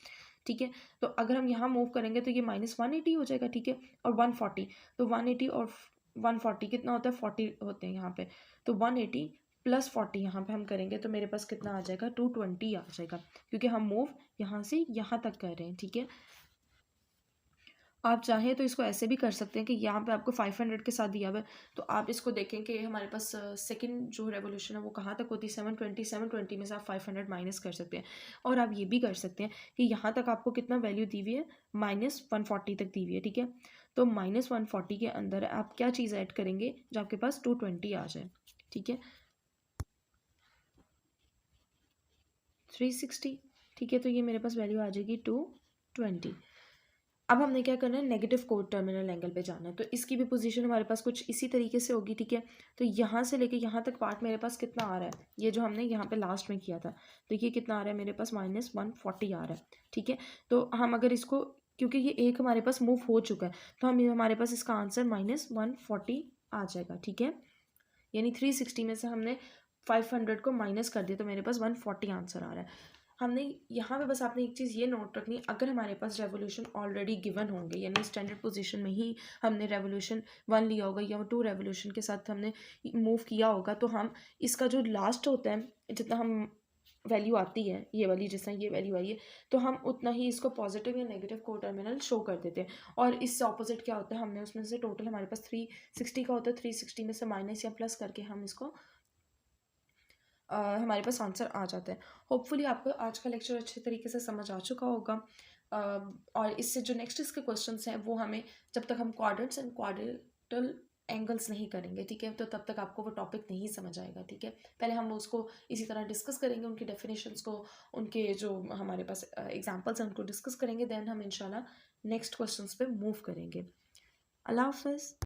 Speaker 1: ठीक है। तो अगर हम यहाँ मूव करेंगे तो ये -180 हो जाएगा, ठीक है, और 140, तो 180 और 140 कितना होता है, 40 होते हैं यहाँ पे, तो 180 + 40 यहाँ पे हम करेंगे तो मेरे पास कितना आ जाएगा, 220 आ जाएगा, क्योंकि हम मूव यहाँ से यहाँ तक कर रहे हैं, ठीक है। आप चाहें तो इसको ऐसे भी कर सकते हैं कि यहाँ पे आपको 500 के साथ दिया हुआ है, तो आप इसको देखें कि हमारे पास सेकंड जो रेवोल्यूशन है वो कहाँ तक होती है, 720 में से आप 500 माइनस कर सकते हैं। और आप ये भी कर सकते हैं कि यहाँ तक आपको कितना वैल्यू दी हुई है, -140 तक दी हुई है, ठीक है। तो -140 के अंदर आप क्या चीज़ ऐड करेंगे जो आपके पास 220 आ जाए, ठीक है, 360, ठीक है, तो ये मेरे पास वैल्यू आ जाएगी 220। अब हमने क्या करना है, नेगेटिव को टर्मिनल एंगल पे जाना है, तो इसकी भी पोजीशन हमारे पास कुछ इसी तरीके से होगी, ठीक है। तो यहाँ से लेके यहाँ तक पार्ट मेरे पास कितना आ रहा है, ये जो हमने यहाँ पे लास्ट में किया था, तो ये कितना आ रहा है मेरे पास, -140 आ रहा है, ठीक है। तो हम अगर इसको, क्योंकि ये एक हमारे पास मूव हो चुका है, तो हम हमारे पास इसका आंसर -140 आ जाएगा, ठीक है। यानी 360 में से हमने 500 को माइनस कर दिया तो मेरे पास 140 आंसर आ रहा है। हमने यहाँ पे बस आपने एक चीज़ ये नोट रखनी, अगर हमारे पास रेवोल्यूशन ऑलरेडी गिवन होंगे, यानी स्टैंडर्ड पोजीशन में ही हमने रेवोल्यूशन 1 लिया होगा या 2 रेवोल्यूशन के साथ हमने मूव किया होगा, तो हम इसका जो लास्ट होता है, जितना हम वैल्यू आती है ये वाली, जिस तरह ये वैल्यू आई है, तो हम उतना ही इसको पॉजिटिव या नेगेटिव को टर्मिनल शो कर देते हैं। और इससे ऑपोजिट क्या होता है, हमने उसमें से टोटल हमारे पास 360 का होता है, 360 में से माइनस या प्लस करके हम इसको हमारे पास आंसर आ जाता है। होपफुली आपको आज का लेक्चर अच्छे तरीके से समझ आ चुका होगा। और इससे जो नेक्स्ट इसके क्वेश्चंस हैं वो हमें, जब तक हम क्वाड्रेंट्स एंड क्वाड्रेटल एंगल्स नहीं करेंगे, ठीक है, तो तब तक आपको वो टॉपिक नहीं समझ आएगा, ठीक है। पहले हम उसको इसी तरह डिस्कस करेंगे, उनकी डेफिनेशंस को, उनके जो हमारे पास एग्जांपल्स हैं उनको डिस्कस करेंगे, देन हम इंशाल्लाह नेक्स्ट क्वेश्चंस पे मूव करेंगे। अल्लाह हाफ़िज़।